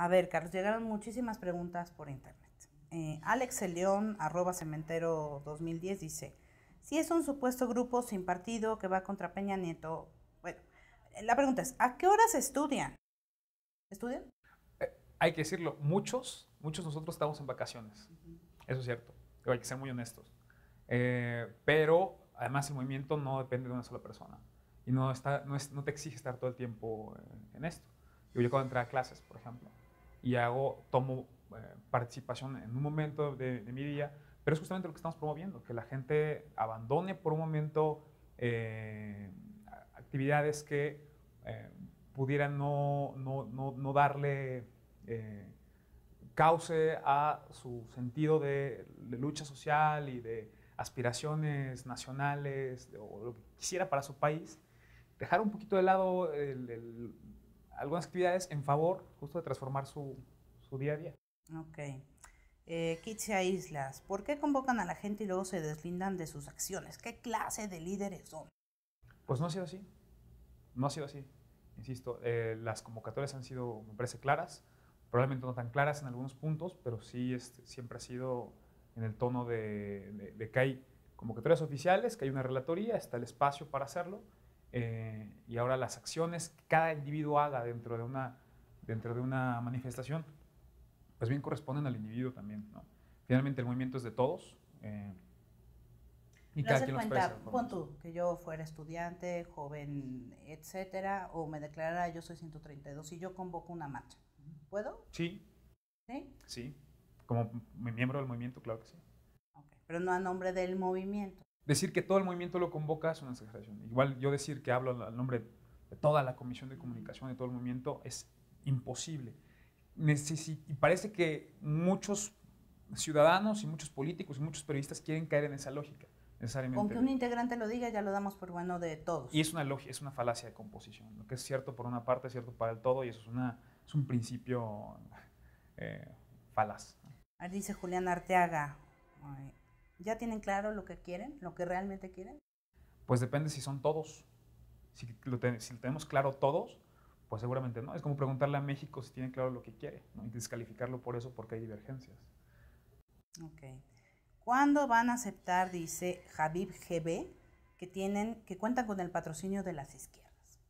A ver, Carlos, llegaron muchísimas preguntas por internet. Alex León, @cementero 2010, dice, si es un supuesto grupo sin partido que va contra Peña Nieto, bueno, la pregunta es, ¿a qué horas estudian? ¿Estudian? Hay que decirlo, muchos nosotros estamos en vacaciones, eso es cierto, hay que ser muy honestos. Pero además el movimiento no depende de una sola persona y no te exige estar todo el tiempo en esto. Yo acabo de entrar a clases, por ejemplo, y tomo participación en un momento de mi día, pero es justamente lo que estamos promoviendo, que la gente abandone por un momento actividades que pudieran no darle cauce a su sentido de lucha social y de aspiraciones nacionales o lo que quisiera para su país, dejar un poquito de lado algunas actividades en favor justo de transformar su día a día. Ok. Kitsia Islas, ¿por qué convocan a la gente y luego se deslindan de sus acciones? ¿Qué clase de líderes son? Pues no ha sido así, no ha sido así. Insisto, las convocatorias han sido, me parece, claras, probablemente no tan claras en algunos puntos, pero sí siempre ha sido en el tono de que hay convocatorias oficiales, que hay una relatoría, está el espacio para hacerlo, y ahora las acciones que cada individuo haga dentro de una manifestación, pues bien corresponden al individuo también, ¿no? Finalmente el movimiento es de todos, y cada quien lo expresa. Pon tú que yo fuera estudiante, joven, etcétera, o me declarara yo soy 132 y yo convoco una marcha. ¿Puedo? Sí. ¿Sí? Sí. Como miembro del movimiento, claro que sí. Okay. Pero no a nombre del movimiento. Decir que todo el movimiento lo convoca es una exageración. Igual yo decir que hablo al nombre de toda la comisión de comunicación, de todo el movimiento, es imposible. Y parece que muchos ciudadanos y muchos políticos y muchos periodistas quieren caer en esa lógica, necesariamente. Con que un integrante lo diga ya lo damos por bueno de todos. Y es una falacia de composición. Lo que es cierto por una parte es cierto para el todo, y eso es un principio falaz. Dice Julián Arteaga, ¿ya tienen claro lo que quieren, lo que realmente quieren? Pues depende si son todos. Si lo tenemos claro todos, pues seguramente no. Es como preguntarle a México si tiene claro lo que quiere, ¿no? Y descalificarlo por eso porque hay divergencias. Ok. ¿Cuándo van a aceptar, dice Habib GB, que cuentan con el patrocinio de las izquierdas?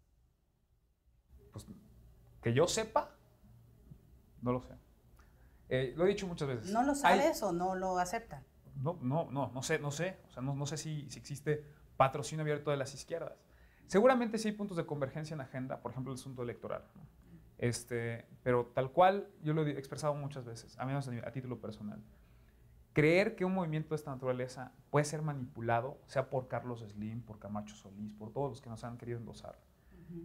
Pues que yo sepa, no lo sé. Lo he dicho muchas veces. ¿No lo sabes o no lo aceptan? No sé. O sea, no sé si existe patrocinio abierto de las izquierdas. Seguramente sí hay puntos de convergencia en la agenda, por ejemplo el asunto electoral, ¿no? Pero tal cual, yo lo he expresado muchas veces, a menos a título personal. Creer que un movimiento de esta naturaleza puede ser manipulado, sea por Carlos Slim, por Camacho Solís, por todos los que nos han querido endosar,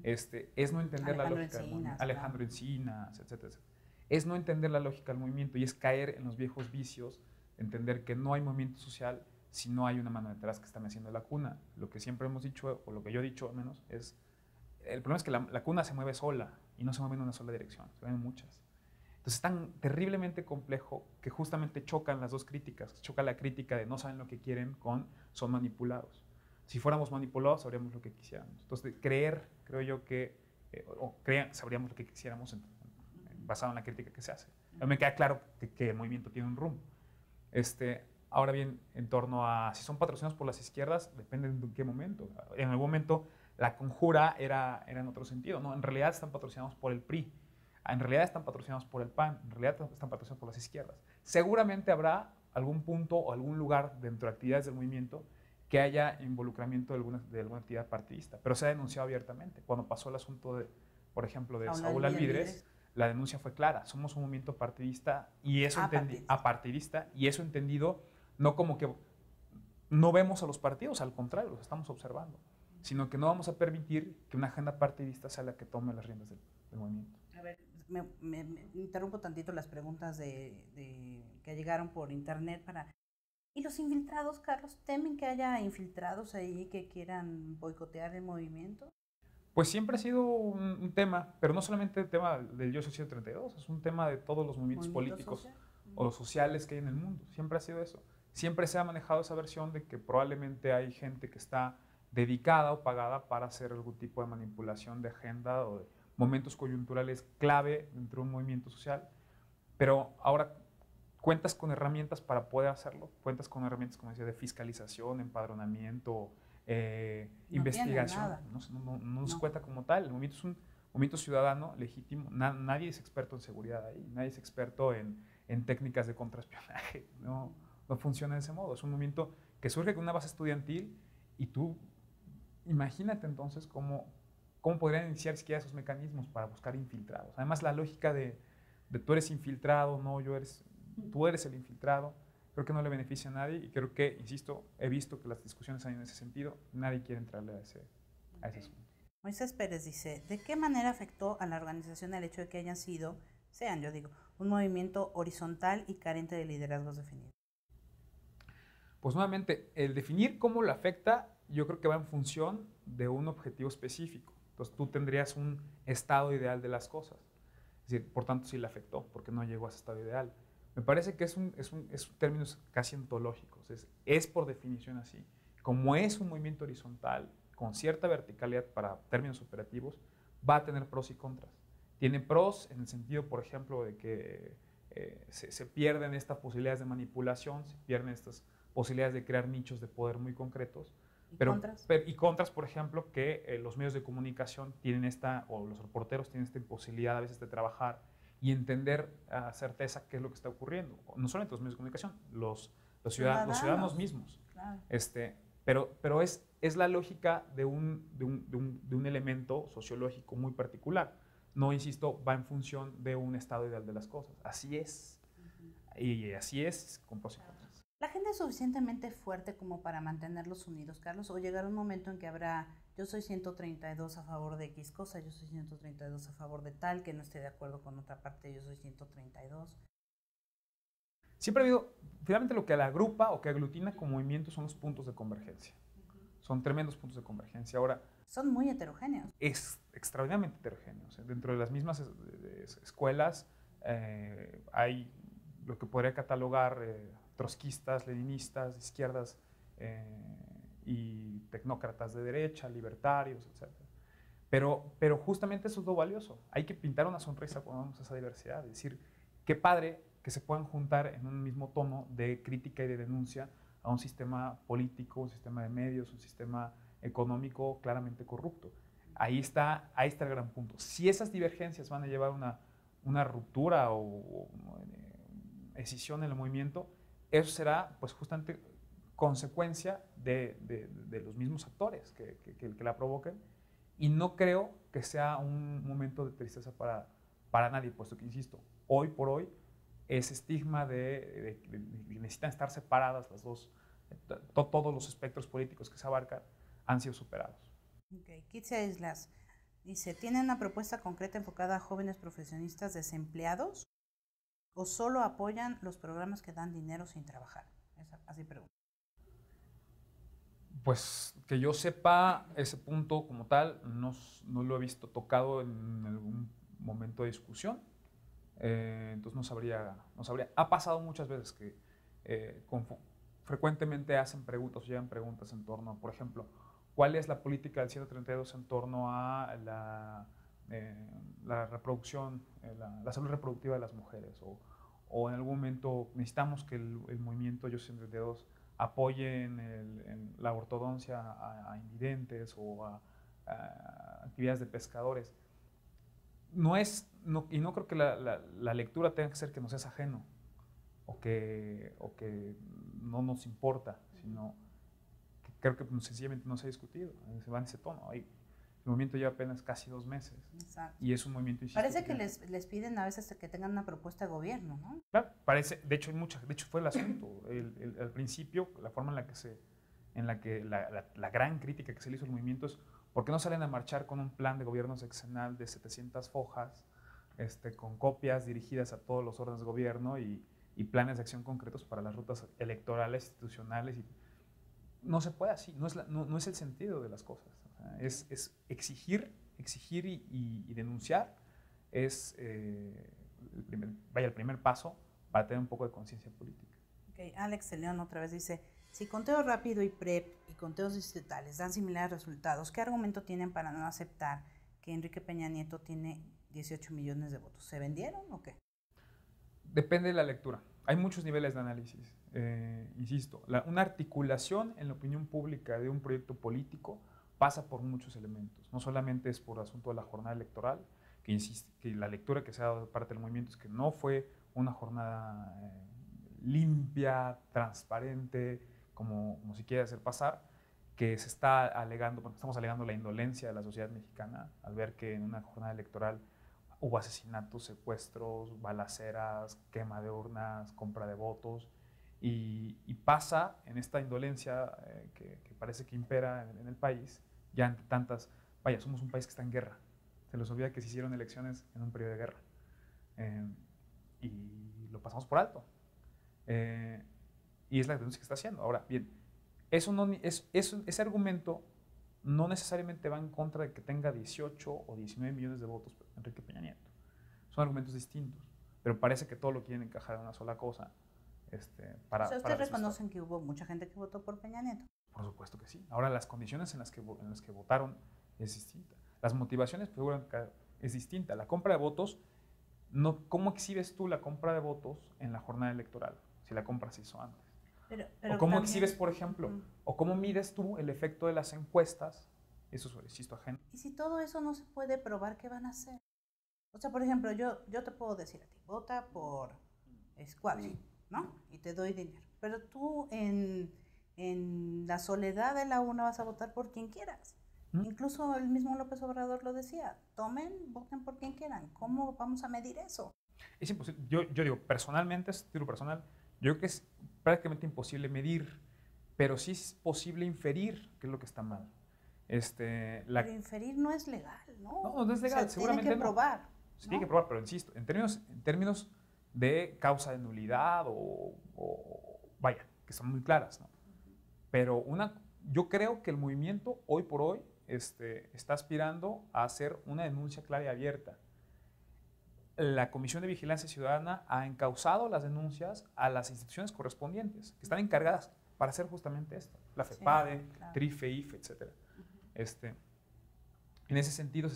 es no entender la lógica del movimiento. Alejandro Encinas, etcétera. Es no entender la lógica del movimiento y es caer en los viejos vicios, entender que no hay movimiento social si no hay una mano detrás que está meciendo la cuna. Lo que siempre hemos dicho, o lo que yo he dicho al menos, el problema es que la cuna se mueve sola y no se mueve en una sola dirección, se mueven muchas. Entonces es tan terriblemente complejo que justamente chocan las dos críticas. Choca la crítica de no saben lo que quieren con son manipulados. Si fuéramos manipulados sabríamos lo que quisiéramos. Entonces creo yo que, sabríamos lo que quisiéramos basado en la crítica que se hace. A mí me queda claro que el movimiento tiene un rumbo. Ahora bien, en torno a si son patrocinados por las izquierdas, depende de qué momento. En algún momento la conjura era en otro sentido, ¿no? En realidad están patrocinados por el PRI. En realidad están patrocinados por el PAN, en realidad están patrocinados por las izquierdas. Seguramente habrá algún punto o algún lugar dentro de actividades del movimiento que haya involucramiento de alguna actividad partidista, pero se ha denunciado abiertamente. Cuando pasó el asunto, por ejemplo, de Saúl Alvidrez, la denuncia fue clara. Somos un movimiento partidista y eso apartidista, y eso entendido no como que no vemos a los partidos, al contrario, los estamos observando, sino que no vamos a permitir que una agenda partidista sea la que tome las riendas del movimiento. A ver, me interrumpo tantito las preguntas que llegaron por internet para... ¿Y los infiltrados, Carlos? ¿Temen que haya infiltrados ahí que quieran boicotear el movimiento? Pues siempre ha sido un tema, pero no solamente el tema del Yo Soy 132, es un tema de todos los movimientos políticos social o sociales que hay en el mundo. Siempre ha sido eso. Siempre se ha manejado esa versión de que probablemente hay gente que está dedicada o pagada para hacer algún tipo de manipulación de agenda o de momentos coyunturales clave dentro de un movimiento social, pero ahora cuentas con herramientas para poder hacerlo, cuentas con herramientas, como decía, de fiscalización, empadronamiento, investigación, no se cuenta como tal. El movimiento es un movimiento ciudadano legítimo, nadie es experto en seguridad ahí, nadie es experto en técnicas de contraespionaje, no funciona de ese modo. Es un movimiento que surge con una base estudiantil y tú imagínate entonces cómo podrían iniciar siquiera esos mecanismos para buscar infiltrados. Además, la lógica de tú eres infiltrado, no, tú eres el infiltrado, creo que no le beneficia a nadie y creo que, insisto, he visto que las discusiones hay en ese sentido, nadie quiere entrarle a ese asunto. Moisés Pérez dice, ¿de qué manera afectó a la organización el hecho de que sean, un movimiento horizontal y carente de liderazgos definidos? Pues nuevamente, el definir cómo lo afecta, yo creo que va en función de un objetivo específico. Entonces tú tendrías un estado ideal de las cosas. Es decir, por tanto sí le afectó, porque no llegó a ese estado ideal. Me parece que es términos casi ontológicos, es por definición así. Como es un movimiento horizontal, con cierta verticalidad para términos operativos, va a tener pros y contras. Tiene pros en el sentido, por ejemplo, de que se pierden estas posibilidades de manipulación, se pierden estas posibilidades de crear nichos de poder muy concretos. ¿Y contras, por ejemplo, que los medios de comunicación tienen o los reporteros tienen esta imposibilidad a veces de trabajar y entender a certeza qué es lo que está ocurriendo. No solamente los medios de comunicación, los ciudadanos mismos. Claro. Pero es la lógica de un elemento sociológico muy particular. No, insisto, va en función de un estado ideal de las cosas. Así es. Y así es con pros y contras. ¿La gente es suficientemente fuerte como para mantenerlos unidos, Carlos? ¿O llegará un momento en que habrá, yo soy 132 a favor de X cosa, yo soy 132 a favor de tal, que no esté de acuerdo con otra parte, yo soy 132? Siempre ha habido, finalmente lo que la agrupa o que aglutina como movimiento son los puntos de convergencia. Son tremendos puntos de convergencia. Ahora, son muy heterogéneos. Es extraordinariamente heterogéneos. Dentro de las mismas escuelas hay lo que podría catalogar trotskistas, leninistas, de izquierdas y tecnócratas de derecha, libertarios, etc. Pero justamente eso es lo valioso. Hay que pintar una sonrisa cuando vemos esa diversidad. Es decir, qué padre que se puedan juntar en un mismo tono de crítica y de denuncia a un sistema político, un sistema de medios, un sistema económico claramente corrupto. Ahí está el gran punto. Si esas divergencias van a llevar una ruptura o escisión en el movimiento, eso será pues justamente consecuencia de los mismos actores que la provoquen, y no creo que sea un momento de tristeza para nadie, puesto que, insisto, hoy por hoy ese estigma de que necesitan estar separadas las dos, todos los espectros políticos que se abarcan han sido superados. Okay. Kitsia Islas dice, ¿tienen una propuesta concreta enfocada a jóvenes profesionistas desempleados o solo apoyan los programas que dan dinero sin trabajar? Así pregunto. Pues que yo sepa, ese punto como tal no lo he visto tocado en algún momento de discusión, entonces no sabría. Ha pasado muchas veces que frecuentemente hacen preguntas o llegan preguntas en torno a, por ejemplo, ¿cuál es la política del 132 en torno a la reproducción, la salud reproductiva de las mujeres? O en algún momento necesitamos que el movimiento Yo 132 apoye en la ortodoncia a invidentes o a actividades de pescadores. Y no creo que la lectura tenga que ser que nos es ajeno o que no nos importa, sino que creo que sencillamente no se ha discutido, se va en ese tono. El movimiento lleva apenas casi 2 meses. Exacto. Y es un movimiento, insisto, parece que les piden a veces que tengan una propuesta de gobierno, ¿no? Claro, parece, de hecho fue el asunto. Al principio, la forma en la que la gran crítica que se le hizo al movimiento es ¿por qué no salen a marchar con un plan de gobierno sexenal de 700 hojas, con copias dirigidas a todos los órdenes de gobierno y planes de acción concretos para las rutas electorales, institucionales? No se puede así, no es el sentido de las cosas. O sea, es exigir y denunciar es el primer paso para tener un poco de conciencia política. Okay. Alex de León otra vez dice, si conteo rápido y PREP y conteos distritales dan similares resultados, ¿qué argumento tienen para no aceptar que Enrique Peña Nieto tiene 18 millones de votos. ¿Se vendieron o qué? Depende de la lectura. Hay muchos niveles de análisis. Insisto, una articulación en la opinión pública de un proyecto político pasa por muchos elementos. No solamente es por asunto de la jornada electoral, que la lectura que se ha dado de parte del movimiento es que no fue una jornada limpia, transparente, como se quiere hacer pasar, que se está alegando, porque estamos alegando la indolencia de la sociedad mexicana al ver que en una jornada electoral hubo asesinatos, secuestros, balaceras, quema de urnas, compra de votos, y pasa en esta indolencia que parece que impera en el país, ya ante tantas, vaya, somos un país que está en guerra, se les olvida que se hicieron elecciones en un periodo de guerra, y lo pasamos por alto, y es la denuncia que está haciendo. Ahora, bien, ese argumento no necesariamente va en contra de que tenga 18 o 19 millones de votos Enrique Peña Nieto. Son argumentos distintos, pero parece que todo lo quieren encajar en una sola cosa. O sea, ¿ustedes reconocen que hubo mucha gente que votó por Peña Nieto? Por supuesto que sí. Ahora, las condiciones en las que votaron es distinta. Las motivaciones es distinta. La compra de votos, ¿cómo exhibes tú la compra de votos en la jornada electoral si la compra se hizo antes? Pero o cómo exhibes, por ejemplo, o cómo mides tú el efecto de las encuestas, eso es, insisto, ajeno. Y si todo eso no se puede probar, ¿qué van a hacer? O sea, por ejemplo, yo te puedo decir a ti, vota por Squabri, ¿no? Y te doy dinero. Pero tú en la soledad de la urna vas a votar por quien quieras. Incluso el mismo López Obrador lo decía, voten por quien quieran. ¿Cómo vamos a medir eso? Es imposible. Yo digo, personalmente, es tiro personal, yo creo que es prácticamente imposible medir, pero sí es posible inferir qué es lo que está mal. Pero inferir no es legal, ¿no? No es legal, o sea, seguramente tienen que probar. No. Se tiene que probar, pero insisto, en términos de causa de nulidad vaya, que son muy claras, ¿no? Pero yo creo que el movimiento hoy por hoy está aspirando a hacer una denuncia clara y abierta. La Comisión de Vigilancia Ciudadana ha encauzado las denuncias a las instituciones correspondientes, que están encargadas para hacer justamente esto. La FEPADE, sí, claro. TRIFE, IFE, etc. En ese sentido,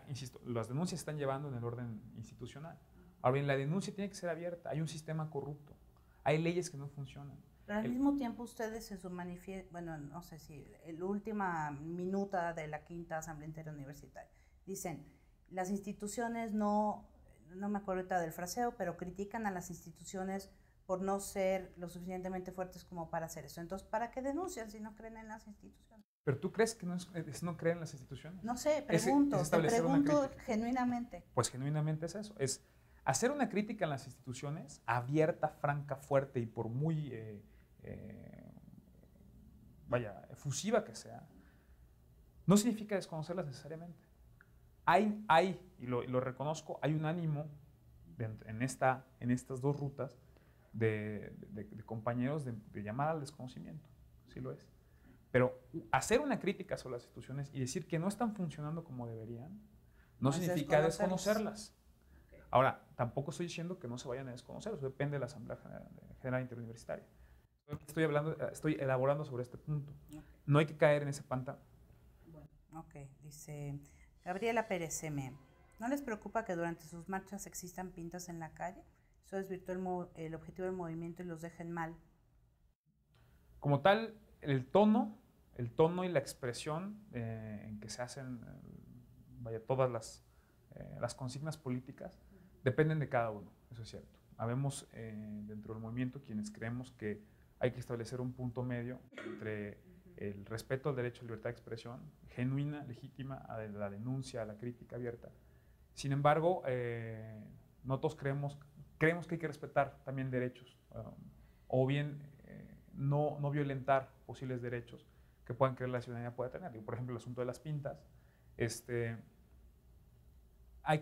insisto, las denuncias se están llevando en el orden institucional. Ahora bien, la denuncia tiene que ser abierta. Hay un sistema corrupto. Hay leyes que no funcionan. Pero al mismo tiempo ustedes en su manifiesto, bueno, no sé si la última minuta de la quinta Asamblea Interuniversitaria, dicen, las instituciones no me acuerdo ahorita del fraseo, pero critican a las instituciones por no ser lo suficientemente fuertes como para hacer eso. Entonces, ¿para qué denuncian si no creen en las instituciones? ¿Pero tú crees que no creen en las instituciones? No sé, te pregunto genuinamente. Pues genuinamente es eso, es hacer una crítica en las instituciones, abierta, franca, fuerte y por muy, efusiva que sea, no significa desconocerlas necesariamente. Y lo reconozco, hay un ánimo en estas dos rutas de compañeros de llamar al desconocimiento, sí lo es. Pero hacer una crítica sobre las instituciones y decir que no están funcionando como deberían, no significa desconocerlas. Okay. Ahora, tampoco estoy diciendo que no se vayan a desconocer, eso depende de la Asamblea General Interuniversitaria. Estoy elaborando sobre este punto. Okay. No hay que caer en ese pantano. Bueno, ok, dice Gabriela Pérez M. ¿No les preocupa que durante sus marchas existan pintas en la calle? Eso desvirtúa el objetivo del movimiento y los dejen mal. Como tal, el tono y la expresión en que se hacen todas las consignas políticas dependen de cada uno, eso es cierto. Habemos dentro del movimiento quienes creemos que hay que establecer un punto medio entre el respeto al derecho a la libertad de expresión, genuina, legítima, a la denuncia, a la crítica abierta. Sin embargo, no todos creemos que hay que respetar también derechos, o bien no violentar posibles derechos que puedan creer la ciudadanía pueda tener. Por ejemplo, el asunto de las pintas, a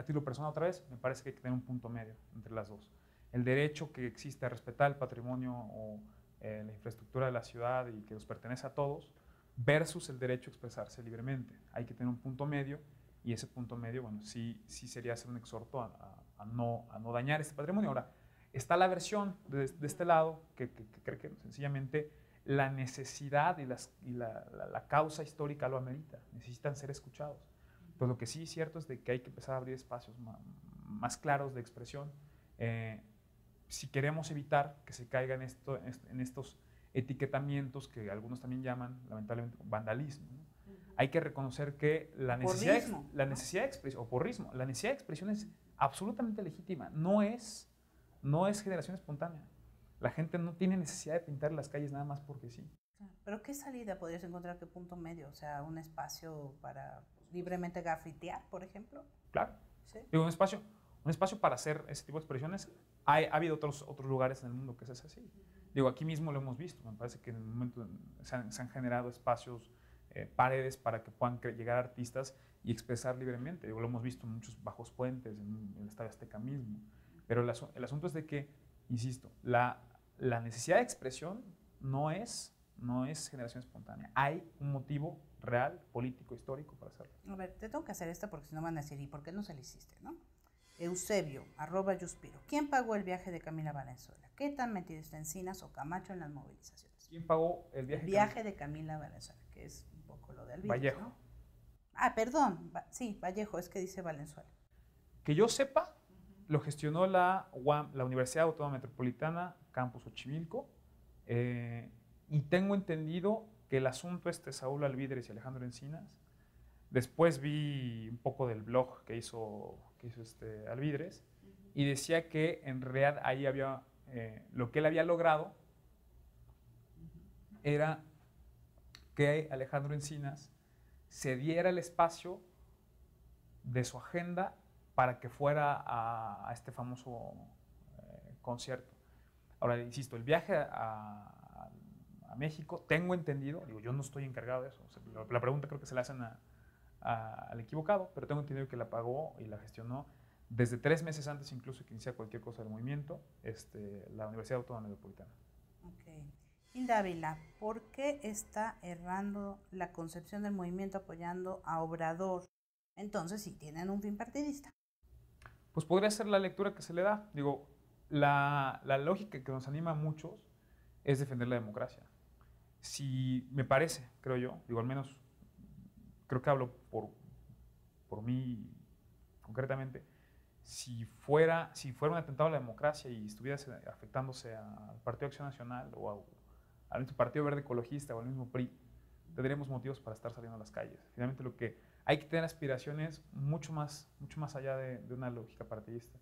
título personal otra vez, me parece que hay que tener un punto medio entre las dos. El derecho que existe a respetar el patrimonio o la infraestructura de la ciudad y que nos pertenece a todos, versus el derecho a expresarse libremente. Hay que tener un punto medio, y ese punto medio, bueno, sí sería hacer un exhorto a no dañar este patrimonio. Ahora, está la versión de este lado que cree que sencillamente la necesidad y la causa histórica lo amerita, necesitan ser escuchados. Entonces, lo que sí es cierto es de que hay que empezar a abrir espacios más claros de expresión si queremos evitar que se caiga en estos etiquetamientos que algunos también llaman, lamentablemente, vandalismo, ¿no? Hay que reconocer que la necesidad de expresión, o porrismo, la necesidad de expresión es absolutamente legítima, no es generación espontánea. La gente no tiene necesidad de pintar las calles nada más porque sí. Pero ¿qué salida podrías encontrar? ¿Qué punto medio? O sea, un espacio para libremente grafitear, por ejemplo. Claro. ¿Sí? Digo, un espacio para hacer ese tipo de expresiones. Ha habido otros lugares en el mundo que es así. Digo, aquí mismo lo hemos visto. Me parece que en el momento se han generado espacios, paredes para que puedan llegar artistas y expresar libremente. Digo, lo hemos visto en muchos bajos puentes, en el Estadio Azteca mismo. Pero el asunto es de que, insisto, la necesidad de expresión no es generación espontánea. Hay un motivo real, político, histórico para hacerlo. A ver, te tengo que hacer esto porque si no van a decir, ¿y por qué no se le hiciste, no? Eusebio, @Yuspiro. ¿Quién pagó el viaje de Camila Valenzuela? ¿Qué tan metido está Encinas o Camacho en las movilizaciones? ¿Quién pagó el viaje? El viaje de Camila Valenzuela, que es un poco lo de Alvides, Vallejo. ¿no? Ah, perdón, sí, Vallejo, es que dice Valenzuela. Que yo sepa, lo gestionó la UAM, la Universidad Autónoma Metropolitana, Campus Xochimilco, y tengo entendido que el asunto Saúl Alvídrez y Alejandro Encinas. Después vi un poco del blog que hizo Alvídrez y decía que en realidad ahí había, lo que él había logrado era que Alejandro Encinas cediera el espacio de su agenda para que fuera a este famoso concierto. Ahora, insisto, el viaje a México, tengo entendido, digo, yo no estoy encargado de eso, o sea, la pregunta creo que se la hacen al equivocado, pero tengo entendido que la pagó y la gestionó desde 3 meses antes incluso que iniciara cualquier cosa del movimiento, la Universidad Autónoma Metropolitana. Ok. Hilda Ávila, ¿por qué está errando la concepción del movimiento apoyando a Obrador? Entonces, sí tienen un fin partidista. Pues podría ser la lectura que se le da. Digo, la lógica que nos anima a muchos es defender la democracia. Si me parece, creo yo, digo, al menos creo que hablo por mí concretamente, si fuera un atentado a la democracia y estuviera afectándose al Partido Acción Nacional o al mismo Partido Verde Ecologista o al mismo PRI, tendríamos motivos para estar saliendo a las calles. Finalmente lo que hay que tener aspiraciones mucho más allá de una lógica partidista.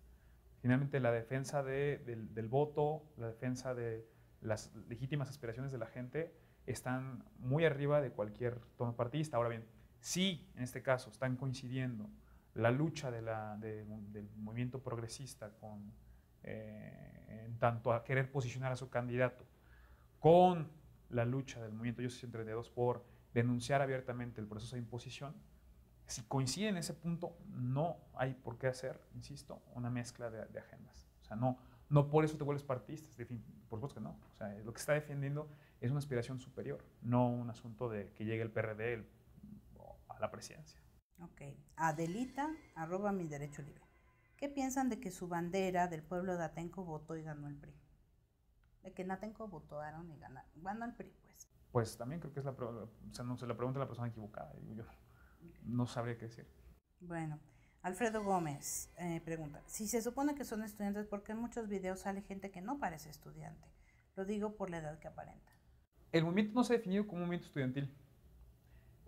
Finalmente la defensa del voto, la defensa de las legítimas aspiraciones de la gente están muy arriba de cualquier tono partidista. Ahora bien, si en este caso están coincidiendo la lucha del movimiento progresista en tanto a querer posicionar a su candidato con la lucha del movimiento Yo 132 por denunciar abiertamente el proceso de imposición, si coinciden en ese punto, no hay por qué hacer, insisto, una mezcla de agendas. O sea, no por eso te vuelves partidista, por supuesto que no. O sea, lo que está defendiendo es una aspiración superior, no un asunto de que llegue el PRD a la presidencia. Ok. Adelita, @Mi Derecho Libre. ¿Qué piensan de que su bandera del pueblo de Atenco votó y ganó el PRI? De que en Atenco votaron y ganó el PRI, pues. Pues también creo que es no se la pregunta a la persona equivocada. Yo no sabría qué decir. Bueno, Alfredo Gómez pregunta, si se supone que son estudiantes, ¿por qué en muchos videos sale gente que no parece estudiante? Lo digo por la edad que aparenta. El movimiento no se ha definido como un movimiento estudiantil.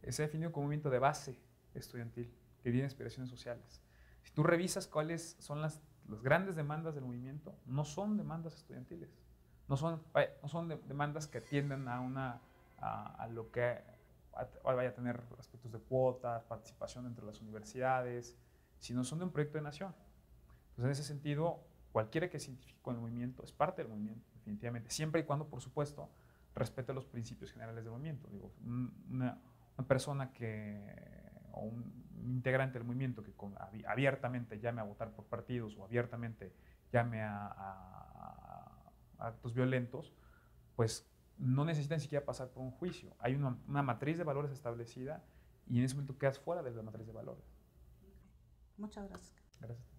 Se ha definido como un movimiento de base estudiantil, que tiene aspiraciones sociales. Si tú revisas cuáles son las grandes demandas del movimiento, no son demandas estudiantiles. No son demandas que atiendan a lo que vaya a tener aspectos de cuotas, participación entre las universidades, sino son de un proyecto de nación. Entonces, en ese sentido, cualquiera que se identifique con el movimiento es parte del movimiento, definitivamente, siempre y cuando, por supuesto, respete los principios generales del movimiento. Digo, una persona o un integrante del movimiento que abiertamente llame a votar por partidos o abiertamente llame a actos violentos, pues no necesita ni siquiera pasar por un juicio. Hay una matriz de valores establecida y en ese momento quedas fuera de la matriz de valores. Muchas gracias. Gracias.